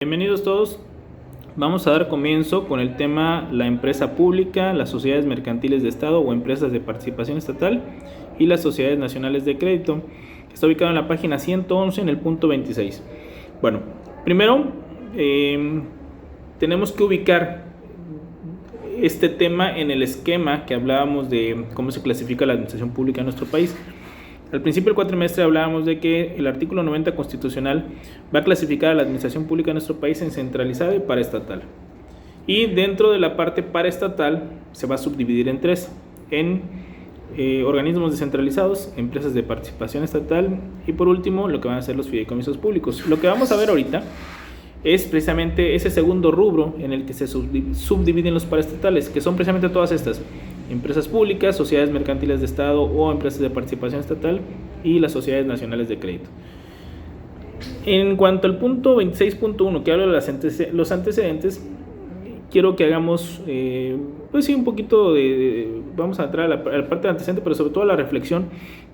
Bienvenidos todos. Vamos a dar comienzo con el tema la empresa pública, las sociedades mercantiles de Estado o empresas de participación estatal y las sociedades nacionales de crédito. Está ubicado en la página 111 en el punto 26. Bueno, primero tenemos que ubicar este tema en el esquema que hablábamos de cómo se clasifica la administración pública en nuestro país. Al principio del cuatrimestre hablábamos de que el artículo 90 constitucional va a clasificar a la administración pública de nuestro país en centralizada y paraestatal. Y dentro de la parte paraestatal se va a subdividir en tres, en organismos descentralizados, empresas de participación estatal y por último lo que van a ser los fideicomisos públicos. Lo que vamos a ver ahorita es precisamente ese segundo rubro en el que se subdividen los paraestatales, que son precisamente todas estas: empresas públicas, sociedades mercantiles de Estado o empresas de participación estatal y las sociedades nacionales de crédito. En cuanto al punto 26.1 que habla de los antecedentes, quiero que hagamos pues sí, un poquito vamos a entrar a la parte de antecedente, pero sobre todo a la reflexión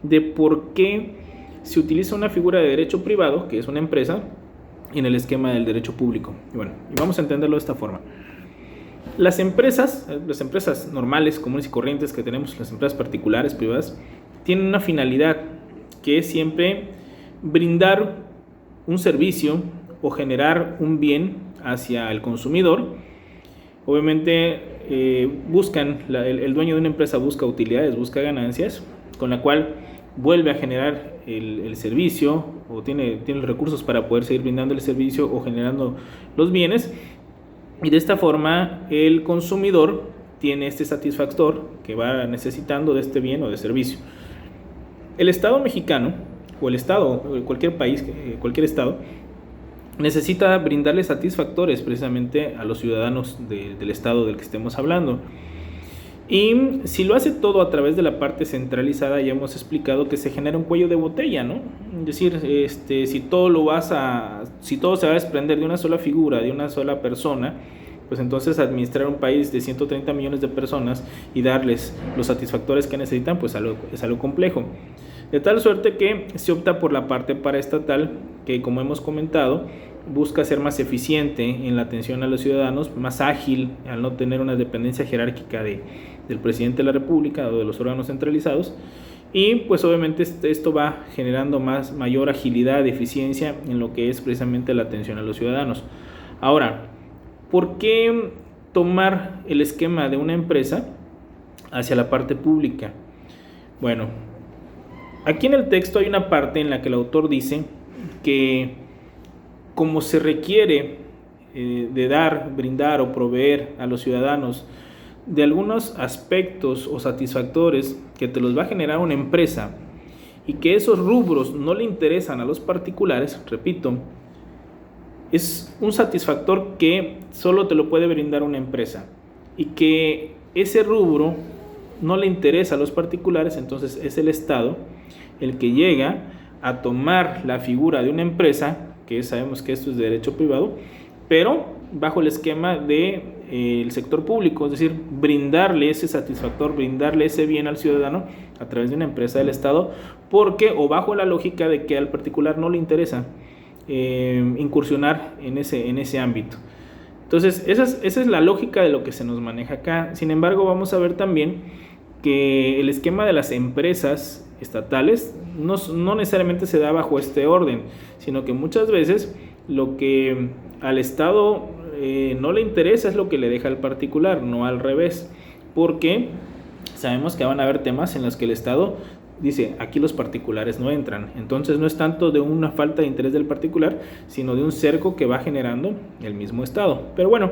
de por qué se utiliza una figura de derecho privado, que es una empresa, en el esquema del derecho público. Y bueno, vamos a entenderlo de esta forma. Las empresas normales, comunes y corrientes que tenemos, las empresas particulares, privadas, tienen una finalidad que es siempre brindar un servicio o generar un bien hacia el consumidor. Obviamente el dueño de una empresa busca utilidades, busca ganancias, con la cual vuelve a generar el servicio o tiene los recursos para poder seguir brindando el servicio o generando los bienes. Y de esta forma el consumidor tiene este satisfactor que va necesitando de este bien o de servicio. El Estado mexicano o el Estado, cualquier país, cualquier Estado, necesita brindarle satisfactores precisamente a los ciudadanos del Estado del que estemos hablando. Y si lo hace todo a través de la parte centralizada, ya hemos explicado que se genera un cuello de botella, ¿no? Es decir, si todo se va a desprender de una sola figura, de una sola persona, pues entonces administrar un país de 130 millones de personas y darles los satisfactores que necesitan, pues es algo complejo. De tal suerte que se opta por la parte paraestatal, que como hemos comentado, busca ser más eficiente en la atención a los ciudadanos, más ágil al no tener una dependencia jerárquica del presidente de la República o de los órganos centralizados, y pues obviamente esto va generando mayor agilidad, eficiencia en lo que es precisamente la atención a los ciudadanos. Ahora, ¿por qué tomar el esquema de una empresa hacia la parte pública? Bueno, aquí en el texto hay una parte en la que el autor dice que como se requiere brindar o proveer a los ciudadanos de algunos aspectos o satisfactores que te los va a generar una empresa y que esos rubros no le interesan a los particulares, repito, es un satisfactor que solo te lo puede brindar una empresa y que ese rubro no le interesa a los particulares, entonces es el Estado el que llega a tomar la figura de una empresa, que sabemos que esto es de derecho privado, pero bajo el esquema del sector público, es decir, brindarle ese satisfactor, brindarle ese bien al ciudadano a través de una empresa del Estado, o bajo la lógica de que al particular no le interesa incursionar en ese ámbito. Entonces, esa es la lógica de lo que se nos maneja acá. Sin embargo, vamos a ver también que el esquema de las empresas estatales no necesariamente se da bajo este orden, sino que muchas veces lo que al Estado no le interesa es lo que le deja al particular, no al revés, porque sabemos que van a haber temas en los que el Estado dice, aquí los particulares no entran. Entonces no es tanto de una falta de interés del particular, sino de un cerco que va generando el mismo Estado. Pero bueno,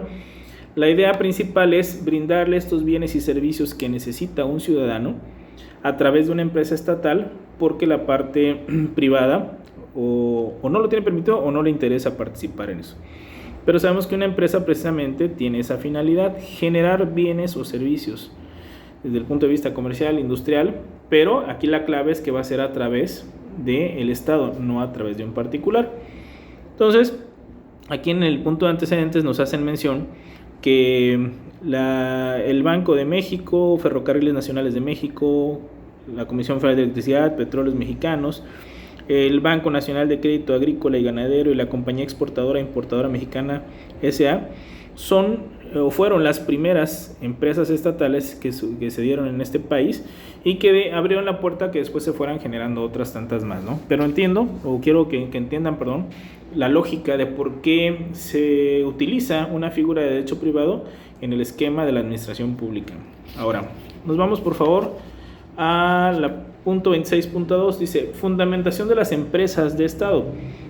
la idea principal es brindarle estos bienes y servicios que necesita un ciudadano a través de una empresa estatal, porque la parte privada o no lo tiene permitido o no le interesa participar en eso. Pero sabemos que una empresa precisamente tiene esa finalidad, generar bienes o servicios desde el punto de vista comercial, industrial, pero aquí la clave es que va a ser a través del Estado, no a través de un particular. Entonces, aquí en el punto de antecedentes nos hacen mención que el Banco de México, Ferrocarriles Nacionales de México, la Comisión Federal de Electricidad, Petróleos Mexicanos, el Banco Nacional de Crédito Agrícola y Ganadero y la compañía exportadora e importadora mexicana S.A. fueron las primeras empresas estatales que se dieron en este país y que abrieron la puerta a que después se fueran generando otras tantas más, ¿no? Pero quiero que entiendan, la lógica de por qué se utiliza una figura de derecho privado en el esquema de la administración pública. Ahora, nos vamos por favor a la punto 26.2, dice, fundamentación de las empresas de Estado.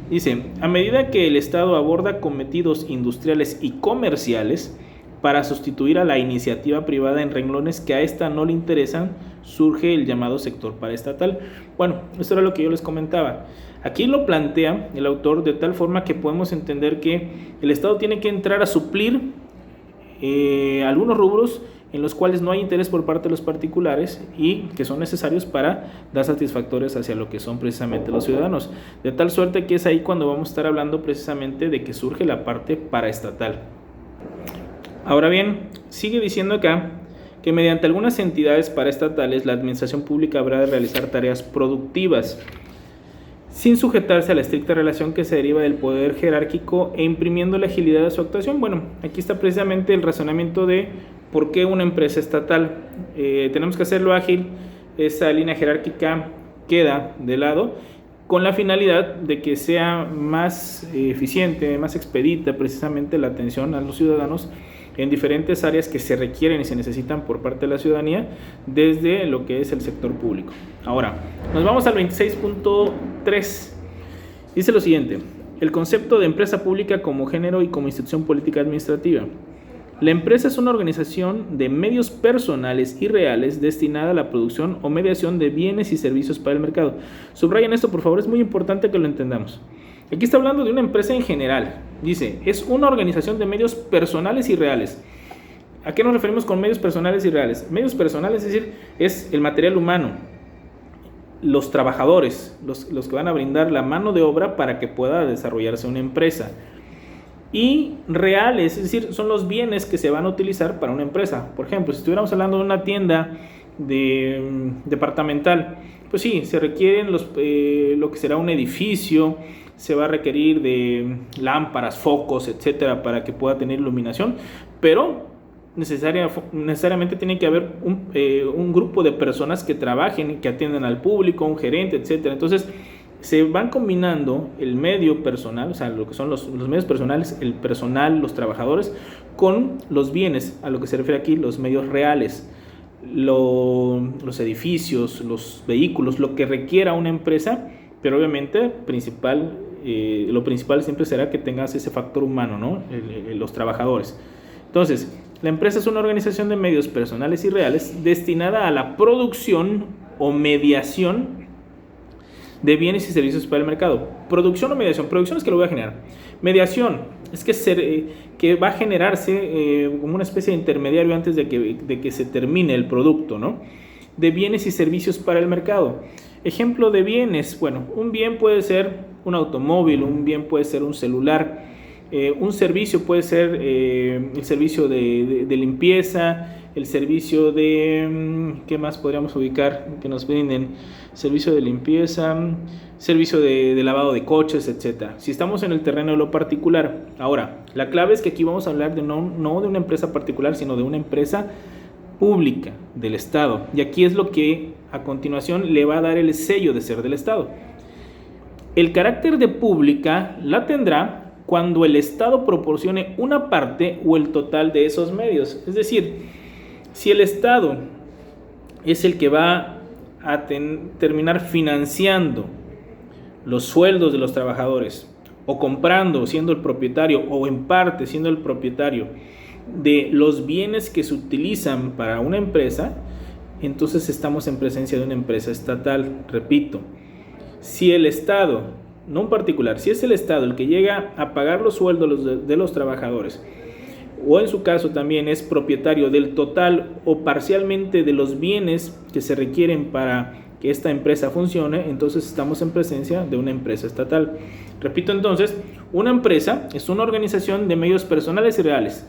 Dice, a medida que el Estado aborda cometidos industriales y comerciales para sustituir a la iniciativa privada en renglones que a esta no le interesan, surge el llamado sector paraestatal. Bueno, esto era lo que yo les comentaba. Aquí lo plantea el autor de tal forma que podemos entender que el Estado tiene que entrar a suplir algunos rubros en los cuales no hay interés por parte de los particulares y que son necesarios para dar satisfactores hacia lo que son precisamente los ciudadanos. De tal suerte que es ahí cuando vamos a estar hablando precisamente de que surge la parte paraestatal. Ahora bien, sigue diciendo acá que mediante algunas entidades paraestatales la administración pública habrá de realizar tareas productivas sin sujetarse a la estricta relación que se deriva del poder jerárquico e imprimiendo la agilidad de su actuación. Bueno, aquí está precisamente el razonamiento de por qué una empresa estatal. Tenemos que hacerlo ágil, esa línea jerárquica queda de lado con la finalidad de que sea más eficiente, más expedita precisamente la atención a los ciudadanos en diferentes áreas que se requieren y se necesitan por parte de la ciudadanía desde lo que es el sector público. Ahora, nos vamos al 26.3. Dice lo siguiente: el concepto de empresa pública como género y como institución política administrativa. La empresa es una organización de medios personales y reales destinada a la producción o mediación de bienes y servicios para el mercado. Subrayen esto, por favor, es muy importante que lo entendamos. Aquí está hablando de una empresa en general. Dice, es una organización de medios personales y reales. ¿A qué nos referimos con medios personales y reales? Medios personales, es decir, es el material humano, los trabajadores, los que van a brindar la mano de obra para que pueda desarrollarse una empresa. Y reales, es decir, son los bienes que se van a utilizar para una empresa. Por ejemplo, si estuviéramos hablando de una tienda departamental, pues sí, se requieren lo que será un edificio, se va a requerir de lámparas, focos, etcétera, para que pueda tener iluminación, pero necesariamente tiene que haber un grupo de personas que trabajen, que atiendan al público, un gerente, etcétera. Entonces, se van combinando el medio personal, o sea, lo que son los medios personales, el personal, los trabajadores, con los bienes, a lo que se refiere aquí, los medios reales, los edificios, los vehículos, lo que requiera una empresa, pero obviamente lo principal siempre será que tengas ese factor humano, ¿no? Los trabajadores. Entonces, la empresa es una organización de medios personales y reales destinada a la producción o mediación de bienes y servicios para el mercado. Producción o mediación. Producción es que lo voy a generar. Mediación es que va a generarse como una especie de intermediario antes de que se termine el producto, ¿no? De bienes y servicios para el mercado. Ejemplo de bienes. Bueno, un bien puede ser un automóvil, un bien puede ser un celular, un servicio puede ser el servicio de limpieza, el servicio de... ¿qué más podríamos ubicar que nos brinden? Servicio de limpieza, servicio de lavado de coches, etc. Si estamos en el terreno de lo particular. Ahora, la clave es que aquí vamos a hablar no de una empresa particular, sino de una empresa pública del Estado. Y aquí es lo que a continuación le va a dar el sello de ser del Estado. El carácter de pública la tendrá cuando el Estado proporcione una parte o el total de esos medios. Es decir, si el Estado es el que va a terminar financiando los sueldos de los trabajadores o comprando, siendo el propietario, o en parte siendo el propietario de los bienes que se utilizan para una empresa, entonces estamos en presencia de una empresa estatal. Repito, si el Estado, no un particular, si es el Estado el que llega a pagar los sueldos de los trabajadores, o en su caso también es propietario del total o parcialmente de los bienes que se requieren para que esta empresa funcione, entonces estamos en presencia de una empresa estatal. Repito entonces, una empresa es una organización de medios personales y reales,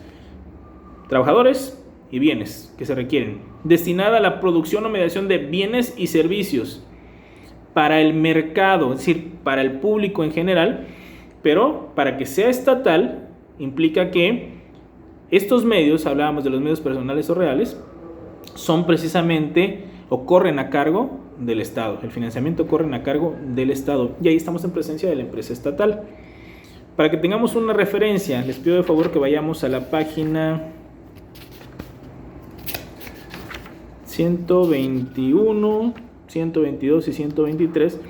trabajadores y bienes que se requieren, destinada a la producción o mediación de bienes y servicios para el mercado, es decir, para el público en general, pero para que sea estatal implica que estos medios, hablábamos de los medios personales o reales, son precisamente o corren a cargo del Estado. El financiamiento corre a cargo del Estado y ahí estamos en presencia de la empresa estatal. Para que tengamos una referencia, les pido de favor que vayamos a la página 121, 122 y 123,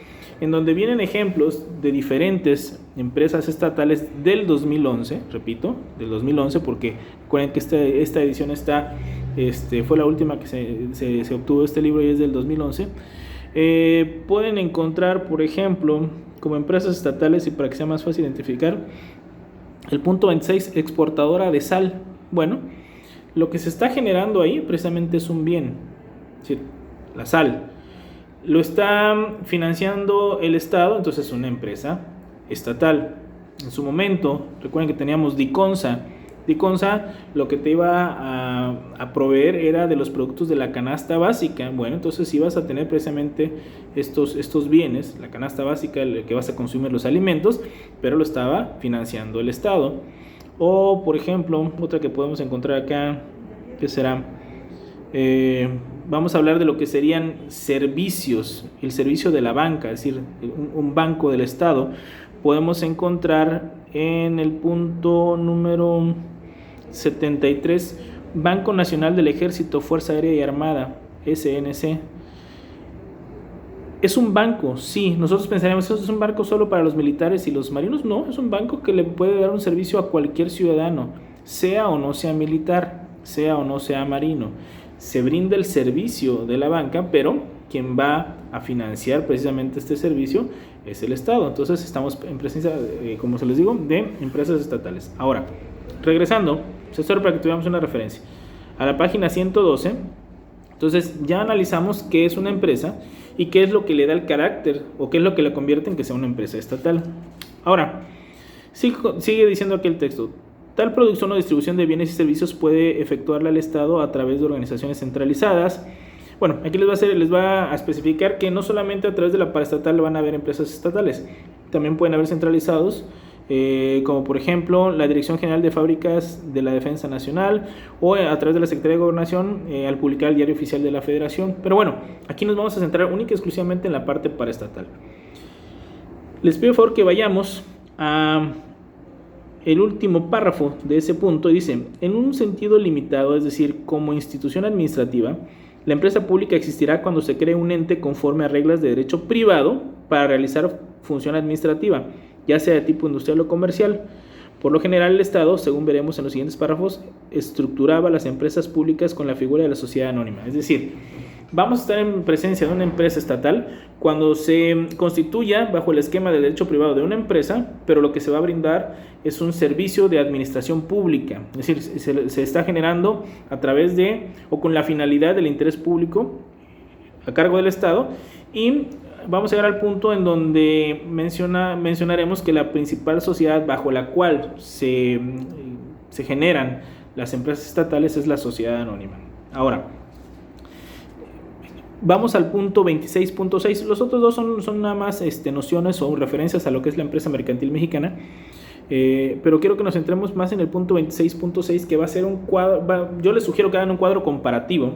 en donde vienen ejemplos de diferentes empresas estatales del 2011, repito, del 2011, porque recuerden que esta edición fue la última que se obtuvo este libro y es del 2011. Pueden encontrar, por ejemplo, como empresas estatales, y para que sea más fácil identificar, el punto 26, exportadora de sal. Bueno, lo que se está generando ahí precisamente es un bien, es decir, la sal. Lo está financiando el Estado, entonces es una empresa estatal. En su momento, recuerden que teníamos Diconsa. Diconsa lo que te iba a proveer era de los productos de la canasta básica. Bueno, entonces ibas a tener precisamente estos bienes, la canasta básica, el que vas a consumir los alimentos, pero lo estaba financiando el Estado. O, por ejemplo, otra que podemos encontrar acá, ¿qué será? Vamos a hablar de lo que serían servicios, el servicio de la banca, es decir, un banco del Estado. Podemos encontrar en el punto número 73, Banco Nacional del Ejército, Fuerza Aérea y Armada, SNC. ¿Es un banco? Sí, nosotros pensaríamos que es un banco solo para los militares y los marinos. No, es un banco que le puede dar un servicio a cualquier ciudadano, sea o no sea militar, sea o no sea marino. Se brinda el servicio de la banca, pero quien va a financiar precisamente este servicio es el Estado. Entonces estamos en presencia, como se les digo, de empresas estatales. Ahora, regresando, esto para que tuviéramos una referencia, a la página 112, entonces ya analizamos qué es una empresa y qué es lo que le da el carácter o qué es lo que la convierte en que sea una empresa estatal. Ahora, sigue diciendo aquí el texto. Tal producción o distribución de bienes y servicios puede efectuarla el Estado a través de organizaciones centralizadas. Bueno, aquí les va a especificar que no solamente a través de la paraestatal van a haber empresas estatales, también pueden haber centralizados, como por ejemplo la Dirección General de Fábricas de la Defensa Nacional o a través de la Secretaría de Gobernación al publicar el Diario Oficial de la Federación. Pero bueno, aquí nos vamos a centrar única y exclusivamente en la parte paraestatal. Les pido por favor que vayamos a el último párrafo de ese punto. Dice: en un sentido limitado, es decir, como institución administrativa, la empresa pública existirá cuando se cree un ente conforme a reglas de derecho privado para realizar función administrativa, ya sea de tipo industrial o comercial. Por lo general, el Estado, según veremos en los siguientes párrafos, estructuraba las empresas públicas con la figura de la sociedad anónima. Es decir, vamos a estar en presencia de una empresa estatal cuando se constituya bajo el esquema de derecho privado de una empresa, pero lo que se va a brindar es un servicio de administración pública. Es decir, se está generando a través de o con la finalidad del interés público a cargo del Estado. Y vamos a llegar al punto en donde mencionaremos que la principal sociedad bajo la cual se generan las empresas estatales es la sociedad anónima. Ahora, vamos al punto 26.6. Los otros dos son nada más nociones o referencias a lo que es la empresa mercantil mexicana. Pero quiero que nos centremos más en el punto 26.6, que va a ser un cuadro. Yo les sugiero que hagan un cuadro comparativo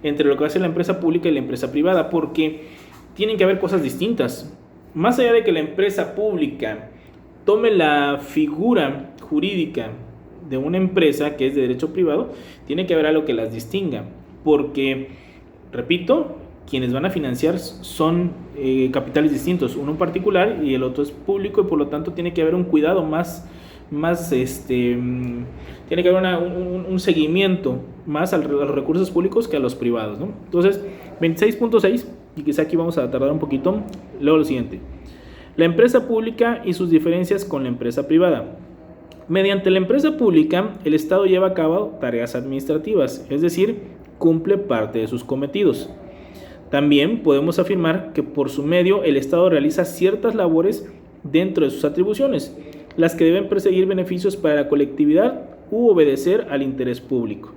entre lo que va a ser la empresa pública y la empresa privada, porque tienen que haber cosas distintas. Más allá de que la empresa pública tome la figura jurídica de una empresa que es de derecho privado, tiene que haber algo que las distinga, porque, repito, quienes van a financiar son capitales distintos, uno en particular y el otro es público, y por lo tanto tiene que haber un cuidado tiene que haber un seguimiento más a los recursos públicos que a los privados, ¿no? Entonces, 26.6, y quizá aquí vamos a tardar un poquito, luego lo siguiente: la empresa pública y sus diferencias con la empresa privada. Mediante la empresa pública, el Estado lleva a cabo tareas administrativas, es decir, cumple parte de sus cometidos. También podemos afirmar que por su medio el Estado realiza ciertas labores dentro de sus atribuciones, las que deben perseguir beneficios para la colectividad u obedecer al interés público.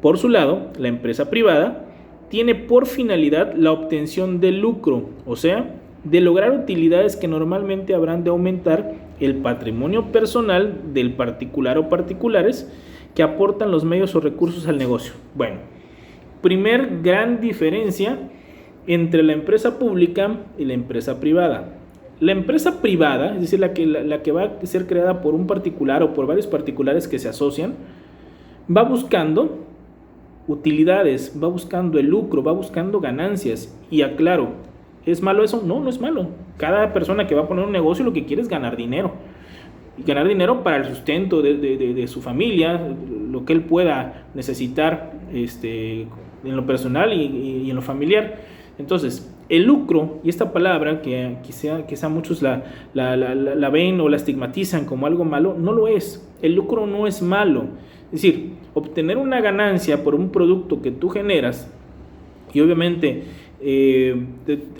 Por su lado, la empresa privada tiene por finalidad la obtención de lucro, o sea, de lograr utilidades que normalmente habrán de aumentar el patrimonio personal del particular o particulares que aportan los medios o recursos al negocio. Bueno, primer gran diferencia entre la empresa pública y la empresa privada. La empresa privada, es decir, la que va a ser creada por un particular o por varios particulares que se asocian, va buscando utilidades, va buscando el lucro, va buscando ganancias. Y aclaro, ¿es malo eso? No, no es malo. Cada persona que va a poner un negocio lo que quiere es ganar dinero. Y ganar dinero para el sustento de su familia, lo que él pueda necesitar en lo personal y en lo familiar. Entonces, el lucro, y esta palabra que quizá muchos la ven o la estigmatizan como algo malo, no lo es. El lucro no es malo. Es decir, obtener una ganancia por un producto que tú generas y obviamente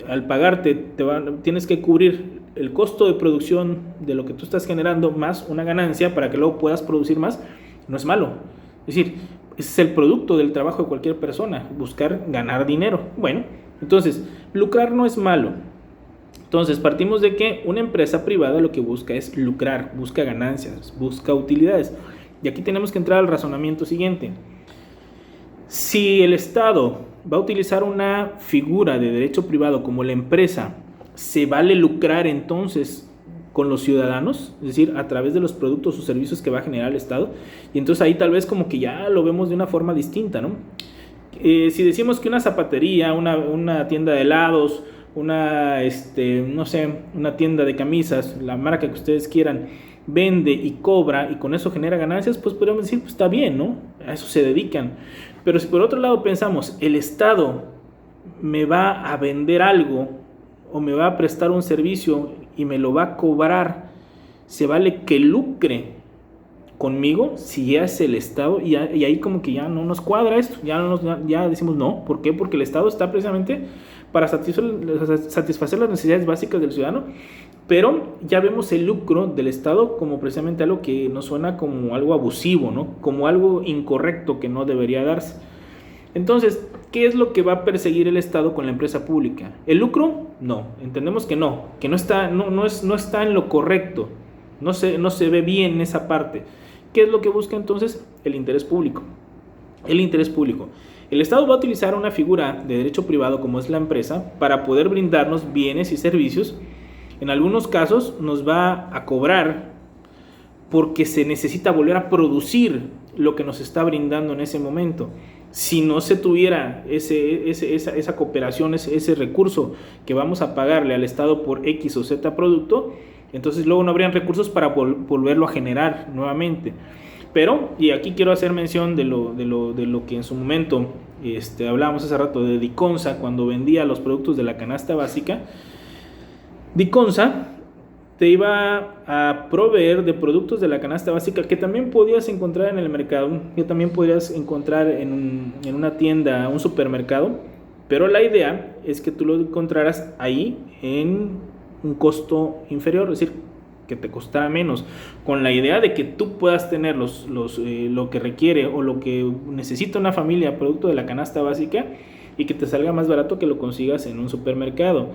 al pagarte tienes que cubrir el costo de producción de lo que tú estás generando más una ganancia para que luego puedas producir más, no es malo. Es decir, ese es el producto del trabajo de cualquier persona, buscar ganar dinero. Bueno, entonces, lucrar no es malo. Entonces, partimos de que una empresa privada lo que busca es lucrar, busca ganancias, busca utilidades. Y aquí tenemos que entrar al razonamiento siguiente. Si el Estado va a utilizar una figura de derecho privado como la empresa, ¿se vale lucrar entonces con los ciudadanos? Es decir, a través de los productos o servicios que va a generar el Estado. Y entonces ahí tal vez como que ya lo vemos de una forma distinta, ¿no? Si decimos que una zapatería, una tienda de helados, una tienda de camisas, la marca que ustedes quieran, vende y cobra y con eso genera ganancias, pues podríamos decir, pues está bien, ¿no? A eso se dedican. Pero si por otro lado pensamos, el Estado me va a vender algo o me va a prestar un servicio y me lo va a cobrar, ¿se vale que lucre conmigo si ya es el Estado? Y ahí como que ya no nos cuadra esto, ya decimos no. ¿Por qué? Porque el Estado está precisamente para satisfacer las necesidades básicas del ciudadano, pero ya vemos el lucro del Estado como precisamente algo que nos suena como algo abusivo, ¿no? Como algo incorrecto que no debería darse. Entonces, ¿qué es lo que va a perseguir el Estado con la empresa pública? ¿El lucro? No, entendemos que no está en lo correcto, no se ve bien esa parte. ¿Qué es lo que busca entonces? El interés público. El interés público. El Estado va a utilizar una figura de derecho privado como es la empresa para poder brindarnos bienes y servicios. En algunos casos nos va a cobrar porque se necesita volver a producir lo que nos está brindando en ese momento. Si no se tuviera esa cooperación, ese recurso que vamos a pagarle al Estado por X o Z producto, entonces luego no habrían recursos para volverlo a generar nuevamente. Pero, y aquí quiero hacer mención de lo que en su momento hablábamos hace rato de Diconsa, cuando vendía los productos de la canasta básica. Diconsa te iba a proveer de productos de la canasta básica que también podías encontrar en el mercado, que también podías encontrar en una tienda, un supermercado, pero la idea es que tú lo encontraras ahí en un costo inferior, es decir, que te costara menos, con la idea de que tú puedas tener lo que requiere o lo que necesita una familia producto de la canasta básica y que te salga más barato que lo consigas en un supermercado,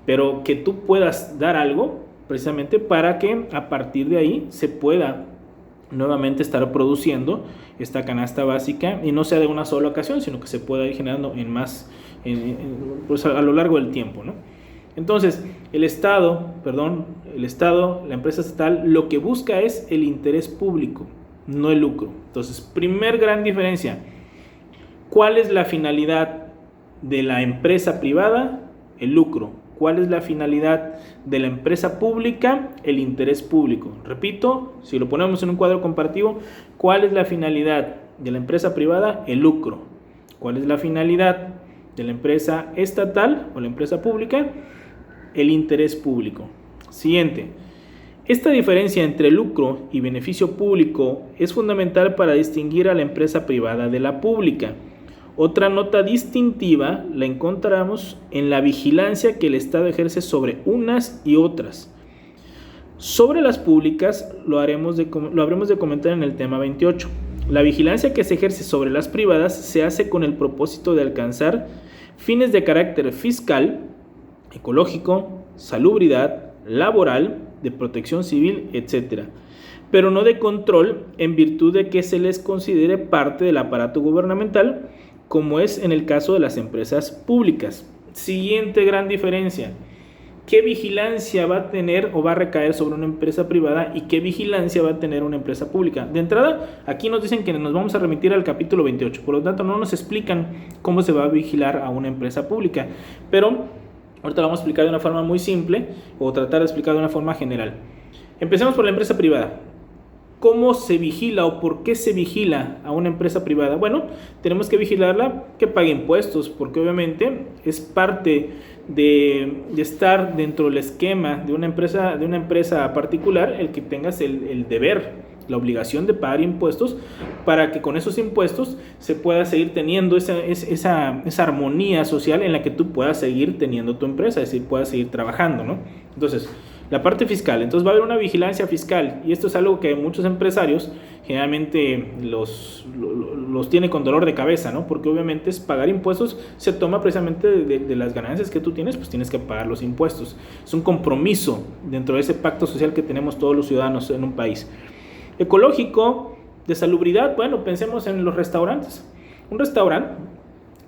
pero que tú puedas dar algo precisamente para que a partir de ahí se pueda nuevamente estar produciendo esta canasta básica y no sea de una sola ocasión, sino que se pueda ir generando pues a lo largo del tiempo, ¿no? Entonces, el Estado, la empresa estatal, lo que busca es el interés público, no el lucro. Entonces, primer gran diferencia, ¿cuál es la finalidad de la empresa privada? El lucro. ¿Cuál es la finalidad de la empresa pública? El interés público. Repito, si lo ponemos en un cuadro comparativo, ¿cuál es la finalidad de la empresa privada? El lucro. ¿Cuál es la finalidad de la empresa estatal o la empresa pública? El interés público. Siguiente. Esta diferencia entre lucro y beneficio público es fundamental para distinguir a la empresa privada de la pública. Otra nota distintiva la encontramos en la vigilancia que el Estado ejerce sobre unas y otras. Sobre las públicas lo habremos de comentar en el tema 28. La vigilancia que se ejerce sobre las privadas se hace con el propósito de alcanzar fines de carácter fiscal, ecológico, salubridad, laboral, de protección civil, etc., pero no de control, en virtud de que se les considere parte del aparato gubernamental, como es en el caso de las empresas públicas. Siguiente gran diferencia: ¿qué vigilancia va a tener o va a recaer sobre una empresa privada y qué vigilancia va a tener una empresa pública? De entrada, aquí nos dicen que nos vamos a remitir al capítulo 28, por lo tanto no nos explican cómo se va a vigilar a una empresa pública, pero ahorita lo vamos a explicar de una forma muy simple o tratar de explicar de una forma general. Empecemos por la empresa privada. ¿Cómo se vigila o por qué se vigila a una empresa privada? Bueno, tenemos que vigilarla que pague impuestos, porque obviamente es parte de estar dentro del esquema de una empresa particular el que tengas el deber, la obligación de pagar impuestos, para que con esos impuestos se pueda seguir teniendo esa armonía social en la que tú puedas seguir teniendo tu empresa, es decir, puedas seguir trabajando, ¿no? Entonces, la parte fiscal, entonces va a haber una vigilancia fiscal, y esto es algo que muchos empresarios generalmente los tiene con dolor de cabeza, ¿no? Porque obviamente es pagar impuestos, se toma precisamente de las ganancias que tú tienes, pues tienes que pagar los impuestos. Es un compromiso dentro de ese pacto social que tenemos todos los ciudadanos en un país. Ecológico, de salubridad, bueno, pensemos en los restaurantes. Un restaurante,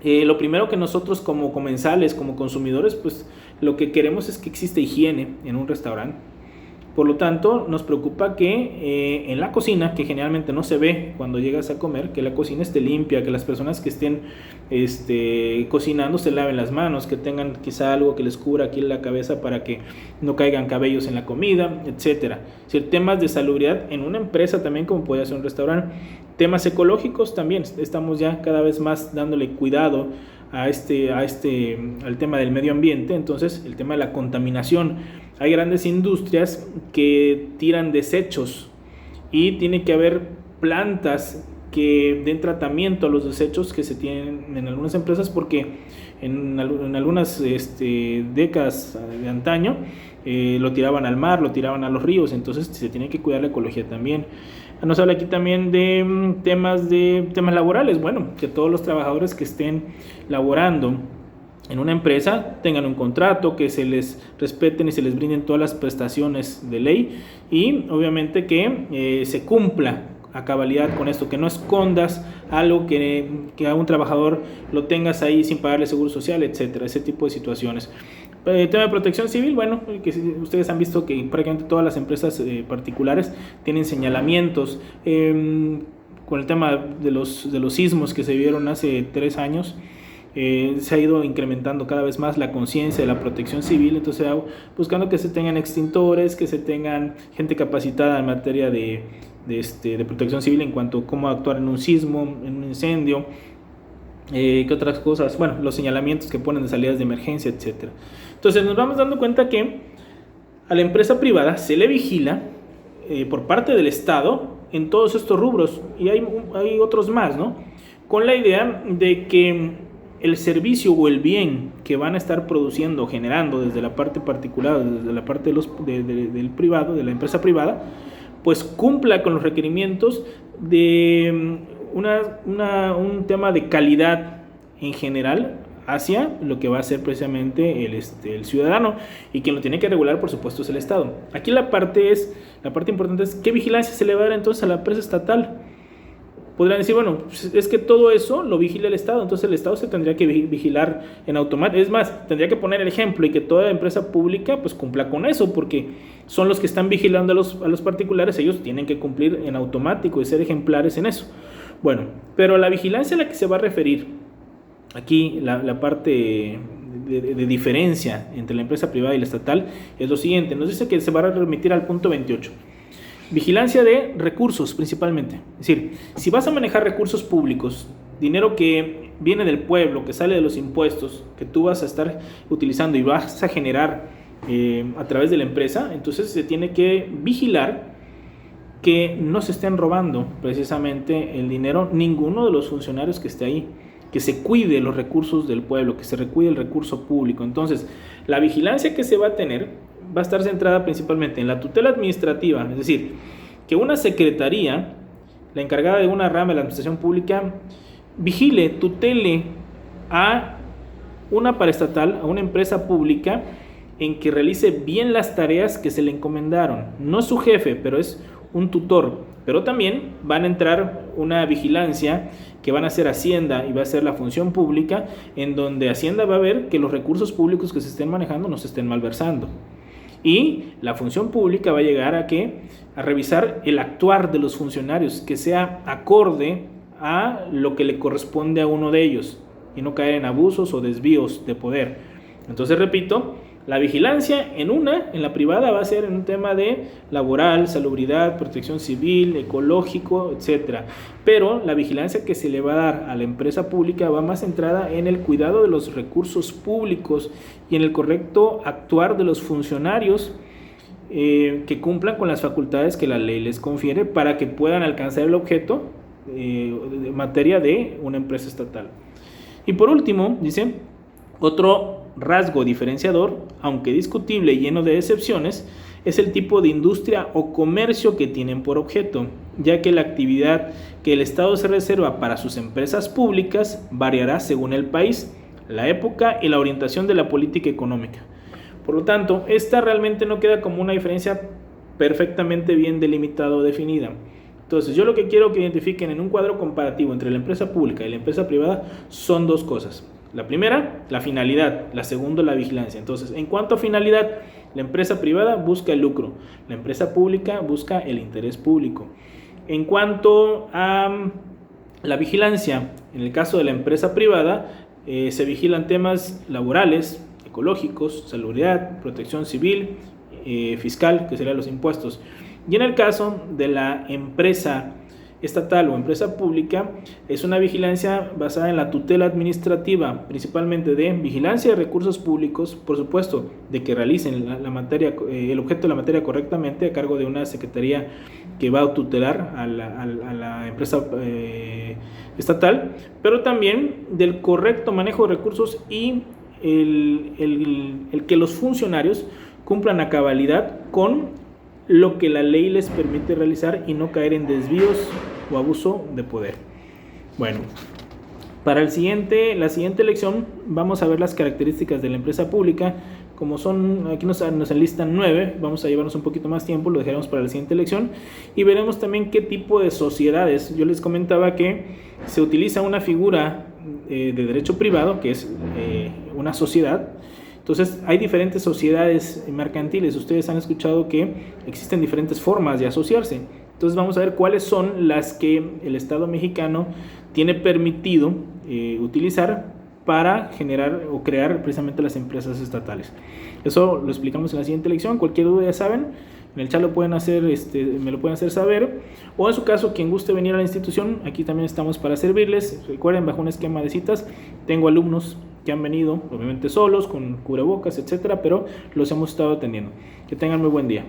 lo primero que nosotros como comensales, como consumidores, pues lo que queremos es que exista higiene en un restaurante. Por lo tanto, nos preocupa que en la cocina, que generalmente no se ve cuando llegas a comer, que la cocina esté limpia, que las personas que estén cocinando se laven las manos, que tengan quizá algo que les cubra aquí en la cabeza para que no caigan cabellos en la comida, etc. Es decir, temas de salubridad en una empresa también, como puede ser un restaurante. Temas ecológicos también, estamos ya cada vez más dándole cuidado al tema del medio ambiente. Entonces, el tema de la contaminación. Hay grandes industrias que tiran desechos y tiene que haber plantas que den tratamiento a los desechos que se tienen en algunas empresas, porque en algunas décadas de antaño lo tiraban al mar, lo tiraban a los ríos, entonces se tiene que cuidar la ecología también. Nos habla aquí también de temas laborales, bueno, que todos los trabajadores que estén laborando en una empresa tengan un contrato, que se les respeten y se les brinden todas las prestaciones de ley, y obviamente que se cumpla a cabalidad con esto, que no escondas algo, que a un trabajador lo tengas ahí sin pagarle seguro social, etcétera, ese tipo de situaciones. El tema de protección civil, bueno, que ustedes han visto que prácticamente todas las empresas particulares tienen señalamientos. Con el tema de los sismos que se vieron hace 3 años, se ha ido incrementando cada vez más la conciencia de la protección civil, entonces buscando que se tengan extintores, que se tengan gente capacitada en materia de protección civil en cuanto a cómo actuar en un sismo, en un incendio, ¿qué otras cosas? Bueno, los señalamientos que ponen de salidas de emergencia, etcétera. Entonces nos vamos dando cuenta que a la empresa privada se le vigila por parte del Estado en todos estos rubros, y hay otros más, ¿no? Con la idea de que el servicio o el bien que van a estar produciendo, generando desde la parte particular, desde la parte del privado, de la empresa privada, pues cumpla con los requerimientos de un tema de calidad en general hacia lo que va a ser precisamente el ciudadano, y quien lo tiene que regular, por supuesto, es el Estado. Aquí la parte importante es qué vigilancia se le va a dar entonces a la empresa estatal. Podrían decir, bueno, es que todo eso lo vigila el Estado, entonces el Estado se tendría que vigilar en automático. Es más, tendría que poner el ejemplo y que toda empresa pública pues cumpla con eso, porque son los que están vigilando a los particulares, ellos tienen que cumplir en automático y ser ejemplares en eso. Bueno, pero la vigilancia a la que se va a referir aquí, la parte de diferencia entre la empresa privada y la estatal, es lo siguiente. Nos dice que se va a remitir al punto 28. Vigilancia de recursos principalmente. Es decir, si vas a manejar recursos públicos, dinero que viene del pueblo, que sale de los impuestos, que tú vas a estar utilizando y vas a generar a través de la empresa, entonces se tiene que vigilar que no se estén robando precisamente el dinero ninguno de los funcionarios que esté ahí, que se cuide los recursos del pueblo, que se recuide el recurso público. Entonces, la vigilancia que se va a tener va a estar centrada principalmente en la tutela administrativa, es decir, que una secretaría la encargada de una rama de la administración pública, vigile, tutele a una paraestatal, a una empresa pública, en que realice bien las tareas que se le encomendaron. No es su jefe, pero es un tutor. Pero también van a entrar una vigilancia que van a hacer Hacienda y va a ser la función pública, en donde Hacienda va a ver que los recursos públicos que se estén manejando no se estén malversando. Y la función pública va a llegar a revisar el actuar de los funcionarios, que sea acorde a lo que le corresponde a uno de ellos y no caer en abusos o desvíos de poder. Entonces, repito, la vigilancia en la privada va a ser en un tema de laboral, salubridad, protección civil, ecológico, etcétera. Pero la vigilancia que se le va a dar a la empresa pública va más centrada en el cuidado de los recursos públicos y en el correcto actuar de los funcionarios que cumplan con las facultades que la ley les confiere para que puedan alcanzar el objeto en materia de una empresa estatal. Y por último, dice, otro rasgo diferenciador, aunque discutible y lleno de excepciones, es el tipo de industria o comercio que tienen por objeto, ya que la actividad que el Estado se reserva para sus empresas públicas variará según el país, la época y la orientación de la política económica. Por lo tanto, esta realmente no queda como una diferencia perfectamente bien delimitada o definida. Entonces, yo lo que quiero que identifiquen en un cuadro comparativo entre la empresa pública y la empresa privada son dos cosas. La primera, la finalidad. La segunda, la vigilancia. Entonces, en cuanto a finalidad, la empresa privada busca el lucro. La empresa pública busca el interés público. En cuanto a la vigilancia, en el caso de la empresa privada, se vigilan temas laborales, ecológicos, salubridad, protección civil, fiscal, que serían los impuestos. Y en el caso de la empresa estatal o empresa pública, es una vigilancia basada en la tutela administrativa, principalmente de vigilancia de recursos públicos, por supuesto, de que realicen la materia, el objeto de la materia correctamente, a cargo de una secretaría que va a tutelar a la empresa estatal, pero también del correcto manejo de recursos y el que los funcionarios cumplan a cabalidad con lo que la ley les permite realizar y no caer en desvíos o abuso de poder. Bueno, para la siguiente lección vamos a ver las características de la empresa pública. Como son, aquí nos enlistan 9, vamos a llevarnos un poquito más tiempo, lo dejaremos para la siguiente lección y veremos también qué tipo de sociedades. Yo les comentaba que se utiliza una figura de derecho privado, que es una sociedad. Entonces, hay diferentes sociedades mercantiles. Ustedes han escuchado que existen diferentes formas de asociarse. Entonces, vamos a ver cuáles son las que el Estado mexicano tiene permitido utilizar para generar o crear precisamente las empresas estatales. Eso lo explicamos en la siguiente lección. Cualquier duda, ya saben, en el chat lo pueden hacer, me lo pueden hacer saber, o en su caso, quien guste venir a la institución, aquí también estamos para servirles. Recuerden, bajo un esquema de citas, tengo alumnos que han venido, obviamente solos, con cubrebocas, etcétera, pero los hemos estado atendiendo. Que tengan muy buen día.